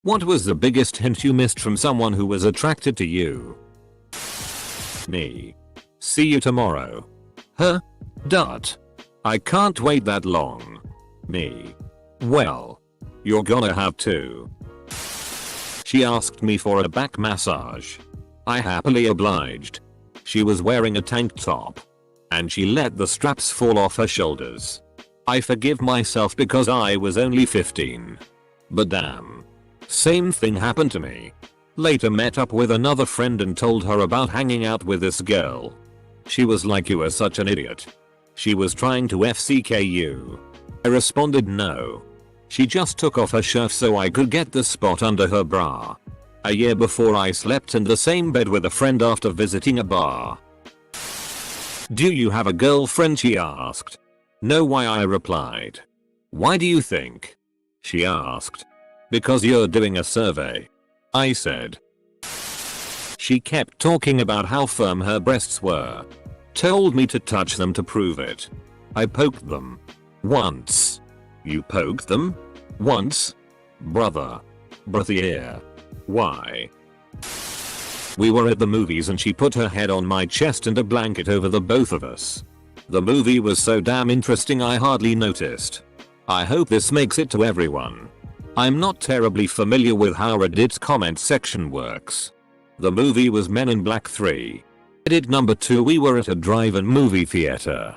What was the biggest hint you missed from someone who was attracted to you? Me. See you tomorrow. Huh? Dot. I can't wait that long. Me. Well, you're gonna have to. She asked me for a back massage. I happily obliged. She was wearing a tank top. And she let the straps fall off her shoulders. I forgive myself because I was only 15. But damn. Same thing happened to me. Later met up with another friend and told her about hanging out with this girl. She was like, "You are such an idiot. She was trying to FCK you." I responded no. She just took off her shirt so I could get the spot under her bra. A year before I slept in the same bed with a friend after visiting a bar. "Do you have a girlfriend?" she asked. "No." Why? I replied. "Why do you think?" She asked. "Because you're doing a survey," I said. She kept talking about how firm her breasts were. Told me to touch them to prove it. I poked them. Once. You poked them? Once? Brother. Brothier. Why? We were at the movies and she put her head on my chest and a blanket over the both of us. The movie was so damn interesting I hardly noticed. I hope this makes it to everyone. I'm not terribly familiar with how Reddit's comment section works. The movie was Men in Black 3. Edit number 2. We were at a drive-in movie theater.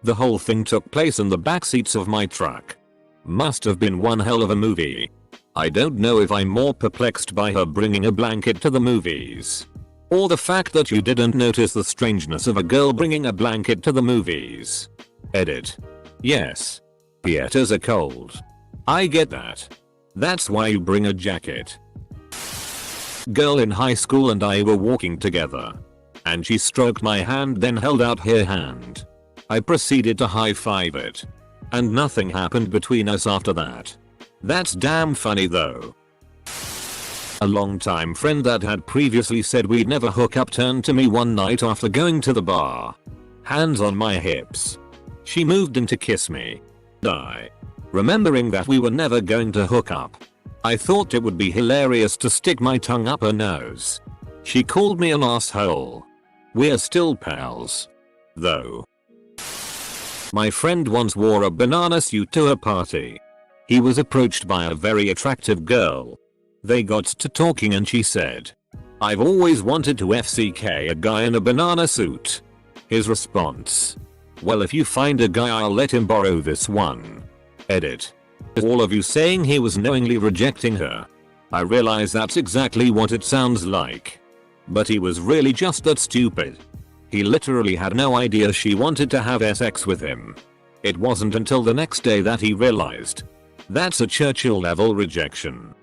The whole thing took place in the back seats of my truck. Must have been one hell of a movie. I don't know if I'm more perplexed by her bringing a blanket to the movies, or the fact that you didn't notice the strangeness of a girl bringing a blanket to the movies. Edit. Yes. Theaters are cold. I get that. That's why you bring a jacket. Girl in high school and I were walking together. And she stroked my hand, then held out her hand. I proceeded to high-five it. And nothing happened between us after that. That's damn funny though. A longtime friend that had previously said we'd never hook up turned to me one night after going to the bar. Hands on my hips. She moved in to kiss me. Remembering that we were never going to hook up, I thought it would be hilarious to stick my tongue up her nose. She called me an asshole. We're still pals, though. My friend once wore a banana suit to a party. He was approached by a very attractive girl. They got to talking and she said, "I've always wanted to FCK a guy in a banana suit." His response, "Well, if you find a guy, I'll let him borrow this one." Edit. All of you saying he was knowingly rejecting her. I realize that's exactly what it sounds like. But he was really just that stupid. He literally had no idea she wanted to have sex with him. It wasn't until the next day that he realized. That's a Churchill level rejection.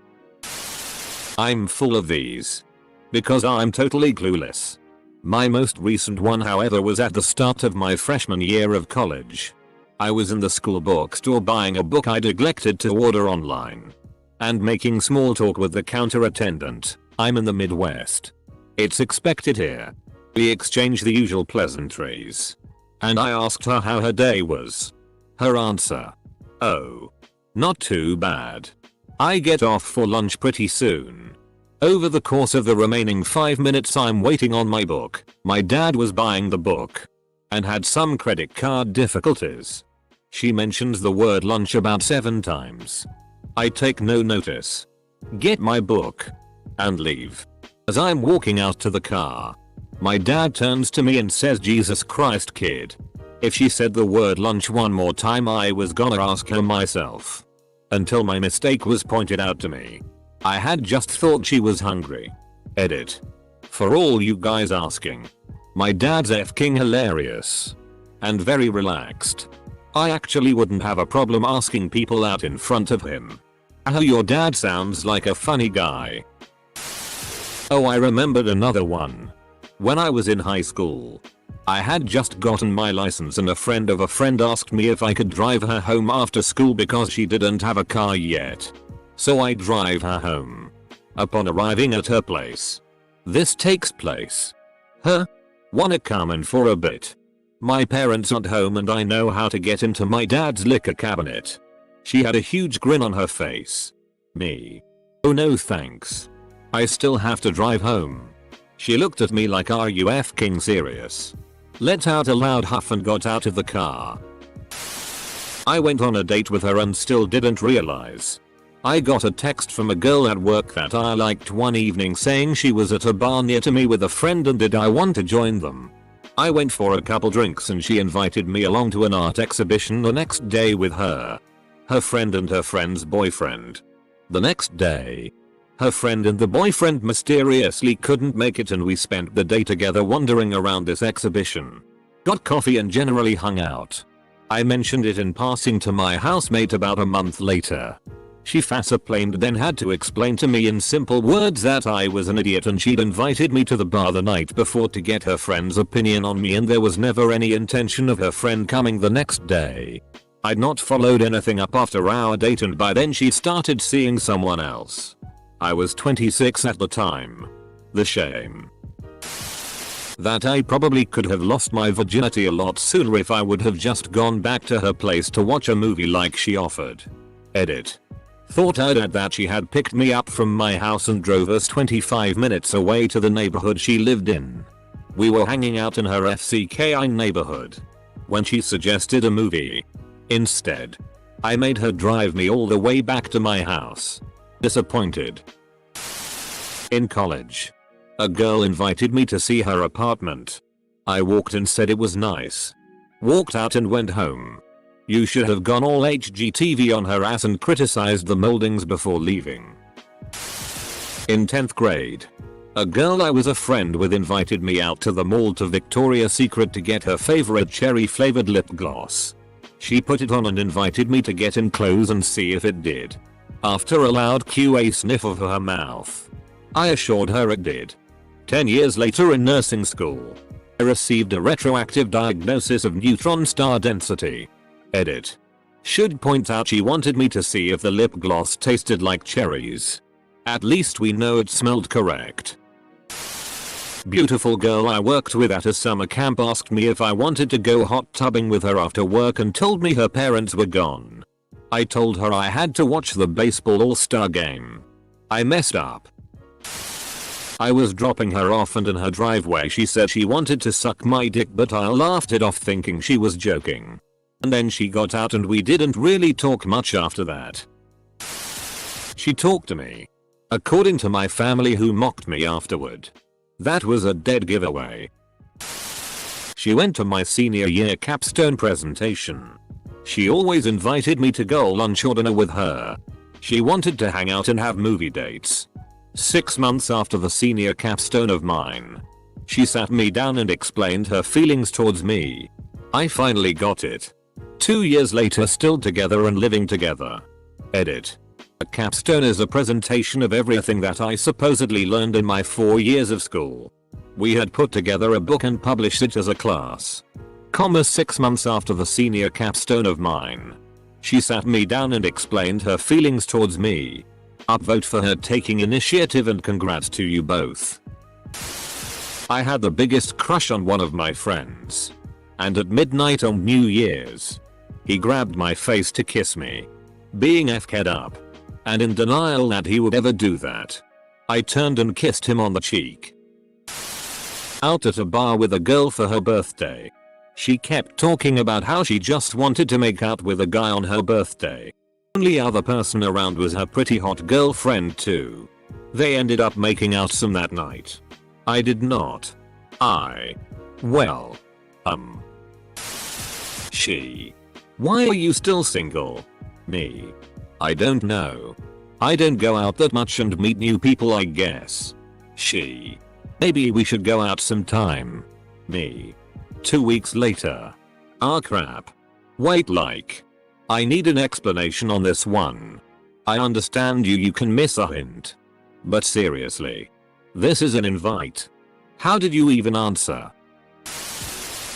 I'm full of these. Because I'm totally clueless. My most recent one, however, was at the start of my freshman year of college. I was in the school bookstore buying a book I neglected to order online. And making small talk with the counter attendant. I'm in the Midwest. It's expected here. We exchanged the usual pleasantries. And I asked her how her day was. Her answer: "Oh, not too bad. I get off for lunch pretty soon." Over the course of the remaining 5 minutes I'm waiting on my book, my dad was buying the book. And had some credit card difficulties. She mentions the word lunch about 7 times. I take no notice. Get my book. And leave. As I'm walking out to the car, my dad turns to me and says, "Jesus Christ, kid. If she said the word lunch one more time I was gonna ask her myself." Until my mistake was pointed out to me. I had just thought she was hungry. Edit. For all you guys asking. My dad's f-king hilarious. And very relaxed. I actually wouldn't have a problem asking people out in front of him. How your dad sounds like a funny guy. Oh, I remembered another one. When I was in high school, I had just gotten my license and a friend of a friend asked me if I could drive her home after school because she didn't have a car yet. So I drive her home. Upon arriving at her place, this takes place. "Huh? Wanna come in for a bit? My parents aren't home and I know how to get into my dad's liquor cabinet." She had a huge grin on her face. Me. Oh no thanks. I still have to drive home. She looked at me like, are you f***ing serious? Let out a loud huff and got out of the car. I went on a date with her and still didn't realize. I got a text from a girl at work that I liked one evening saying she was at a bar near to me with a friend and did I want to join them. I went for a couple drinks and she invited me along to an art exhibition the next day with her friend and her friend's boyfriend. The next day, her friend and the boyfriend mysteriously couldn't make it and we spent the day together wandering around this exhibition. Got coffee and generally hung out. I mentioned it in passing to my housemate about a month later. She facepalmed, then had to explain to me in simple words that I was an idiot and she'd invited me to the bar the night before to get her friend's opinion on me and there was never any intention of her friend coming the next day. I'd not followed anything up after our date and by then she started seeing someone else. I was 26 at the time. The shame. That I probably could have lost my virginity a lot sooner if I would have just gone back to her place to watch a movie like she offered. Edit. Thought I'd add that she had picked me up from my house and drove us 25 minutes away to the neighborhood she lived in. We were hanging out in her FCKI neighborhood when she suggested a movie. Instead, I made her drive me all the way back to my house. Disappointed. In college, a girl invited me to see her apartment. I walked and said it was nice. Walked out and went home. You should have gone all HGTV on her ass and criticized the moldings before leaving. In 10th grade, a girl I was a friend with invited me out to the mall to Victoria's Secret to get her favorite cherry flavored lip gloss. She put it on and invited me to get in close and see if it did. After a loud QA sniff of her mouth, I assured her it did. 10 years later in nursing school, I received a retroactive diagnosis of neutron star density. Edit. Should point out she wanted me to see if the lip gloss tasted like cherries. At least we know it smelled correct. Beautiful girl I worked with at a summer camp asked me if I wanted to go hot tubbing with her after work and told me her parents were gone. I told her I had to watch the baseball all-star game. I messed up. I was dropping her off and in her driveway she said she wanted to suck my dick but I laughed it off thinking she was joking. And then she got out and we didn't really talk much after that. She talked to me. According to my family who mocked me afterward. That was a dead giveaway. She went to my senior year capstone presentation. She always invited me to go lunch or dinner with her. She wanted to hang out and have movie dates. 6 months after the senior capstone of mine, she sat me down and explained her feelings towards me. I finally got it. 2 years later still together and living together. Edit. A capstone is a presentation of everything that I supposedly learned in my 4 years of school. We had put together a book and published it as a class. 6 months after the senior capstone of mine, she sat me down and explained her feelings towards me. Upvote for her taking initiative and congrats to you both. I had the biggest crush on one of my friends. And at midnight on New Year's, he grabbed my face to kiss me. Being f***ed up. And in denial that he would ever do that, I turned and kissed him on the cheek. Out at a bar with a girl for her birthday. She kept talking about how she just wanted to make out with a guy on her birthday. Only other person around was her pretty hot girlfriend too. They ended up making out some that night. I did not. Well. She. Why are you still single? Me. I don't know. I don't go out that much and meet new people I guess. She. Maybe we should go out sometime. Me. 2 weeks later. Ah crap. Wait like. I need an explanation on this one. I understand you can miss a hint. But seriously. This is an invite. How did you even answer?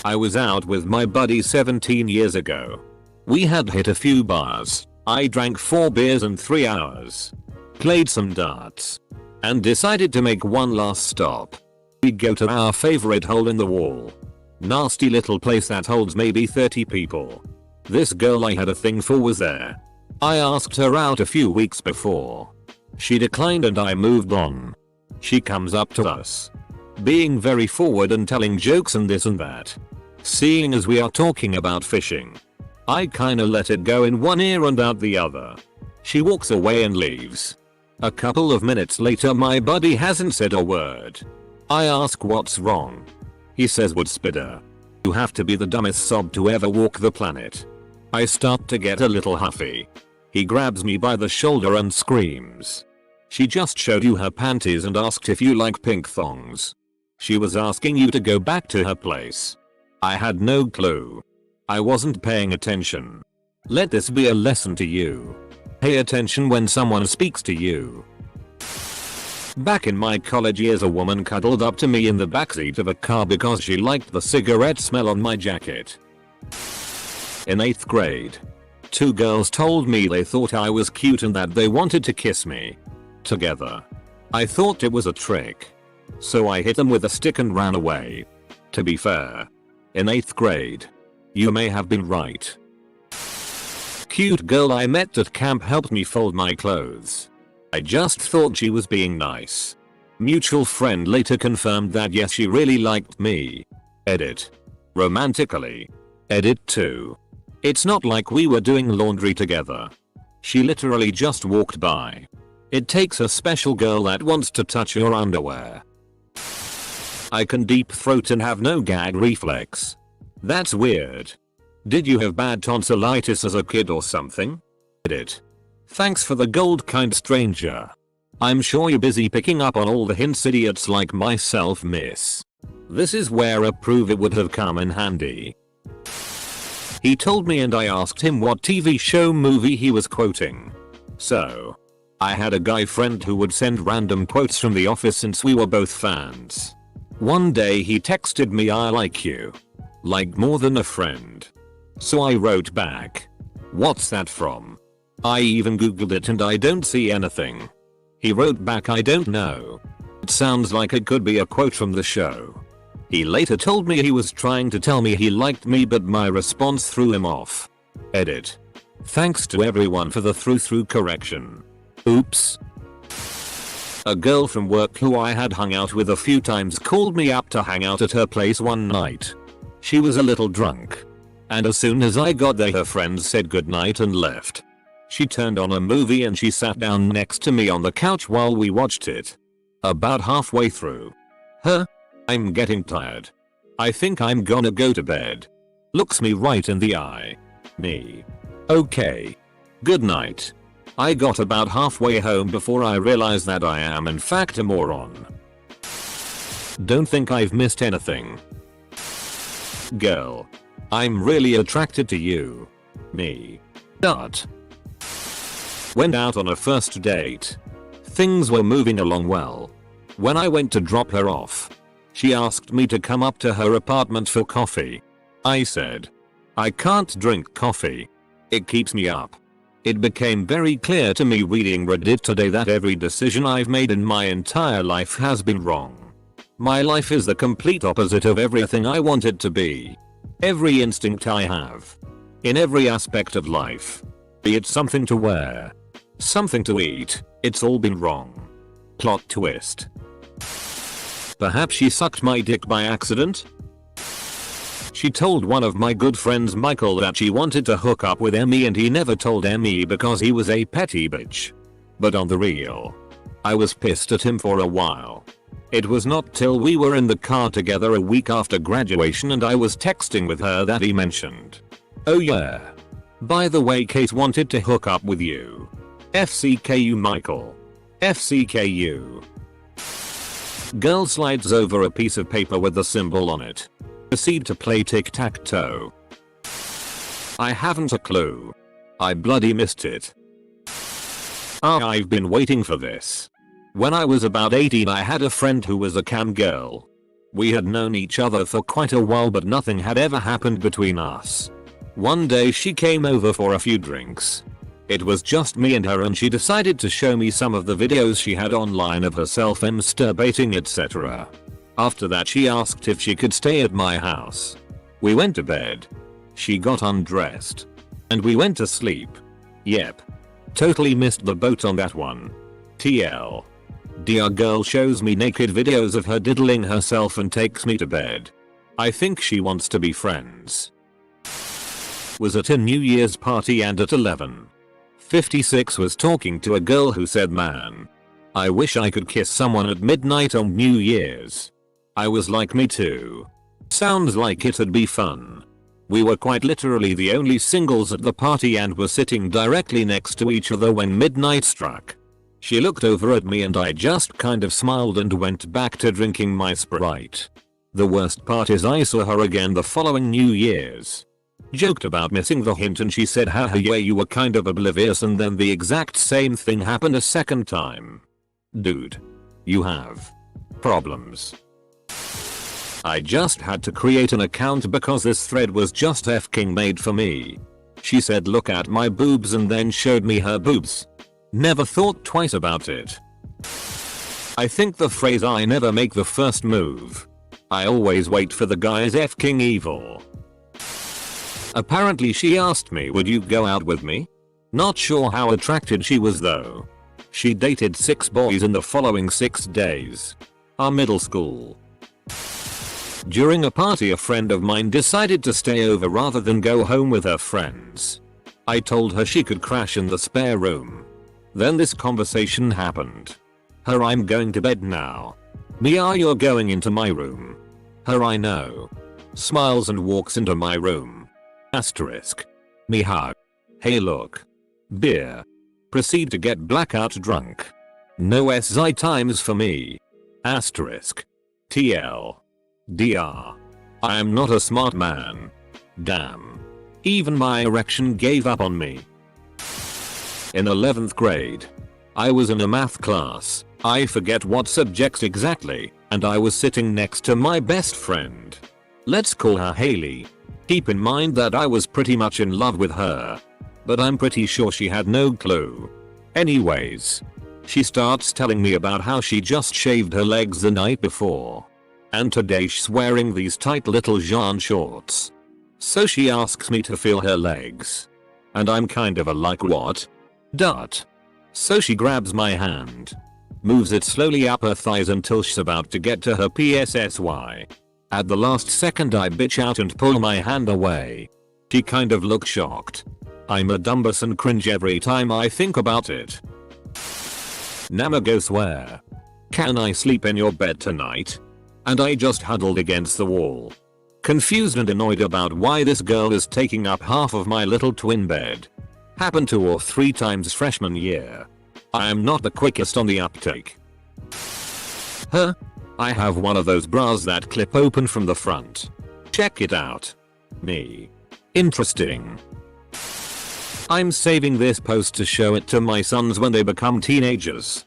I was out with my buddy 17 years ago. We had hit a few bars. I drank 4 beers in 3 hours. Played some darts. And decided to make one last stop. We go to our favorite hole in the wall. Nasty little place that holds maybe 30 people. This girl I had a thing for was there. I asked her out a few weeks before. She declined and I moved on. She comes up to us, being very forward and telling jokes and this and that. Seeing as we are talking about fishing, I kinda let it go in one ear and out the other. She walks away and leaves. A couple of minutes later my buddy hasn't said a word. I ask what's wrong. He says wood spidder. You have to be the dumbest sob to ever walk the planet. I start to get a little huffy. He grabs me by the shoulder and screams. She just showed you her panties and asked if you like pink thongs. She was asking you to go back to her place. I had no clue. I wasn't paying attention. Let this be a lesson to you. Pay attention when someone speaks to you. Back in my college years, a woman cuddled up to me in the backseat of a car because she liked the cigarette smell on my jacket. In 8th grade, 2 girls told me they thought I was cute and that they wanted to kiss me. Together. I thought it was a trick. So I hit them with a stick and ran away. To be fair, in 8th grade, you may have been right. Cute girl I met at camp helped me fold my clothes. I just thought she was being nice. Mutual friend later confirmed that yes, she really liked me. Edit. Romantically. Edit 2. It's not like we were doing laundry together. She literally just walked by. It takes a special girl that wants to touch your underwear. I can deep throat and have no gag reflex. That's weird. Did you have bad tonsillitis as a kid or something? Edit. Thanks for the gold, kind stranger. I'm sure you're busy picking up on all the hints idiots like myself miss. This is where a prove it would have come in handy. He told me and I asked him what TV show movie he was quoting. So, I had a guy friend who would send random quotes from The Office since we were both fans. One day he texted me, "I like you. Like more than a friend." So I wrote back, "What's that from?" I even googled it and I don't see anything. He wrote back, "I don't know. It sounds like it could be a quote from the show." He later told me he was trying to tell me he liked me, but my response threw him off. Edit. Thanks to everyone for the through correction. Oops. A girl from work who I had hung out with a few times called me up to hang out at her place one night. She was a little drunk. And as soon as I got there, her friends said goodnight and left. She turned on a movie and she sat down next to me on the couch while we watched it. About halfway through. I'm getting tired. I think I'm gonna go to bed. Looks me right in the eye. Me. Okay. Good night. I got about halfway home before I realized that I am in fact a moron. Don't think I've missed anything. Girl. I'm really attracted to you. Me. Dot. Went out on a first date. Things were moving along well. When I went to drop her off, she asked me to come up to her apartment for coffee. I said, I can't drink coffee. It keeps me up. It became very clear to me reading Reddit today that every decision I've made in my entire life has been wrong. My life is the complete opposite of everything I want it to be. Every instinct I have. In every aspect of life. Be it something to wear. Something to eat. It's all been wrong. Plot twist. Perhaps she sucked my dick by accident? She told one of my good friends Michael that she wanted to hook up with Emmy and he never told Emmy because he was a petty bitch. But on the real, I was pissed at him for a while. It was not till we were in the car together a week after graduation and I was texting with her that he mentioned, "Oh yeah. By the way, Kate wanted to hook up with you. FCKU Michael. FCKU. Girl slides over a piece of paper with the symbol on it. Proceed to play tic-tac-toe. I haven't a clue. I bloody missed it. I've been waiting for this. When I was about 18 I had a friend who was a cam girl. We had known each other for quite a while but nothing had ever happened between us. One day she came over for a few drinks. It was just me and her and she decided to show me some of the videos she had online of herself masturbating, etc. After that she asked if she could stay at my house. We went to bed. She got undressed. And we went to sleep. Yep. Totally missed the boat on that one. TL. Dear girl shows me naked videos of her diddling herself and takes me to bed. I think she wants to be friends. Was at a New Year's party and at 11:56 was talking to a girl who said, "Man, I wish I could kiss someone at midnight on New Year's." I was like, me too. Sounds like it'd be fun. We were quite literally the only singles at the party and were sitting directly next to each other when midnight struck. She looked over at me and I just kind of smiled and went back to drinking my Sprite. The worst part is I saw her again the following New Year's. Joked about missing the hint and she said, haha, yeah, you were kind of oblivious, and then the exact same thing happened a second time. Dude. You have problems. I just had to create an account because this thread was just f***ing made for me. She said, look at my boobs, and then showed me her boobs. Never thought twice about it. I think the phrase "I never make the first move. I always wait for the guy" is f***ing evil. Apparently she asked me, would you go out with me? Not sure how attracted she was though. She dated 6 boys in the following 6 days. Our middle school. During a party, a friend of mine decided to stay over rather than go home with her friends. I told her she could crash in the spare room. Then this conversation happened. Her, I'm going to bed now. Me, are you're going into my room. Her, I know. Smiles and walks into my room. Asterisk. Me, hug. Hey look. Beer. Proceed to get blackout drunk. No SI times for me. Asterisk. TL. DR. I am not a smart man. Damn. Even my erection gave up on me. In 11th grade. I was in a math class, I forget what subject exactly, and I was sitting next to my best friend. Let's call her Haley. Keep in mind that I was pretty much in love with her. But I'm pretty sure she had no clue. Anyways. She starts telling me about how she just shaved her legs the night before. And today she's wearing these tight little jean shorts. So she asks me to feel her legs. And I'm kind of a like, what? Dot. So she grabs my hand. Moves it slowly up her thighs until she's about to get to her PSSY. At the last second I bitch out and pull my hand away. She kind of looks shocked. I'm a dumbus and cringe every time I think about it. Namago swear. Can I sleep in your bed tonight? And I just huddled against the wall. Confused and annoyed about why this girl is taking up half of my little twin bed. Happened 2 or 3 times freshman year. I am not the quickest on the uptake. Huh? I have one of those bras that clip open from the front. Check it out. Me. Interesting. I'm saving this post to show it to my sons when they become teenagers.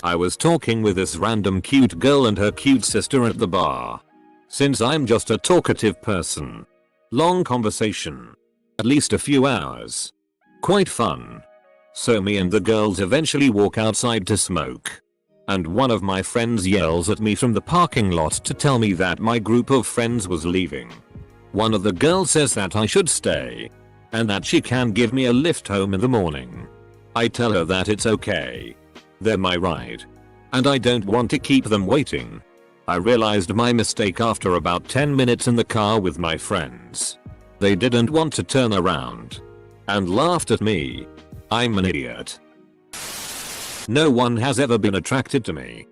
I was talking with this random cute girl and her cute sister at the bar. Since I'm just a talkative person. Long conversation. At least a few hours. Quite fun. So me and the girls eventually walk outside to smoke. And one of my friends yells at me from the parking lot to tell me that my group of friends was leaving. One of the girls says that I should stay. And that she can give me a lift home in the morning. I tell her that it's okay. They're my ride. And I don't want to keep them waiting. I realized my mistake after about 10 minutes in the car with my friends. They didn't want to turn around. And laughed at me. I'm an idiot. No one has ever been attracted to me.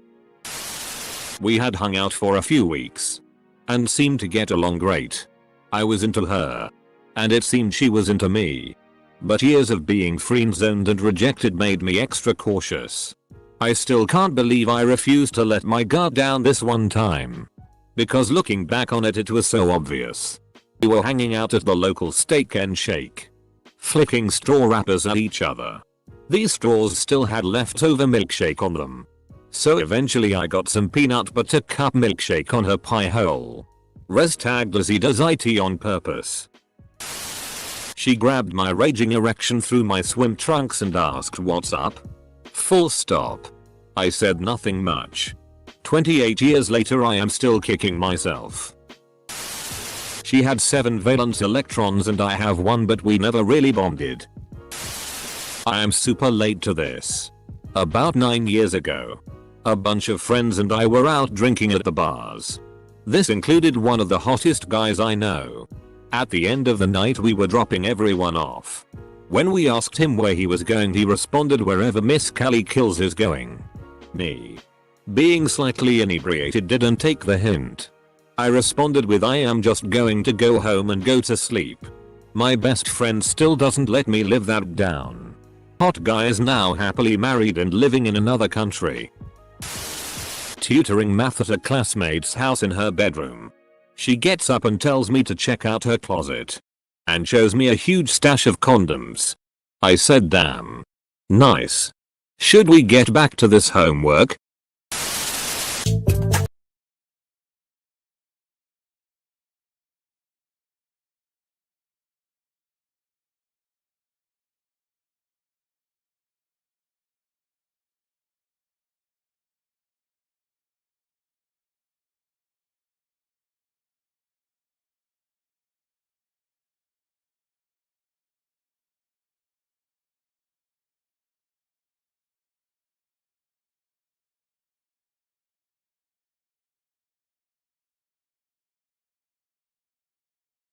We had hung out for a few weeks. And seemed to get along great. I was into her. And it seemed she was into me. But years of being friend-zoned and rejected made me extra cautious. I still can't believe I refused to let my guard down this one time. Because looking back on it, it was so obvious. We were hanging out at the local Steak and Shake. Flicking straw wrappers at each other. These straws still had leftover milkshake on them. So eventually I got some peanut butter cup milkshake on her pie hole. Res tagged Lizzie does IT on purpose. She grabbed my raging erection through my swim trunks and asked, what's up? Full stop. I said nothing much. 28 years later I am still kicking myself. She had 7 valence electrons and I have 1, but we never really bonded. I am super late to this. About 9 years ago. A bunch of friends and I were out drinking at the bars. This included one of the hottest guys I know. At the end of the night we were dropping everyone off. When we asked him where he was going, he responded, "Wherever Miss Callie Kills is going." Me, being slightly inebriated, didn't take the hint. I responded with, "I am just going to go home and go to sleep." My best friend still doesn't let me live that down. Hot guy is now happily married and living in another country. Tutoring math at a classmate's house in her bedroom. She gets up and tells me to check out her closet. And shows me a huge stash of condoms. I said, "Damn. Nice. Should we get back to this homework?"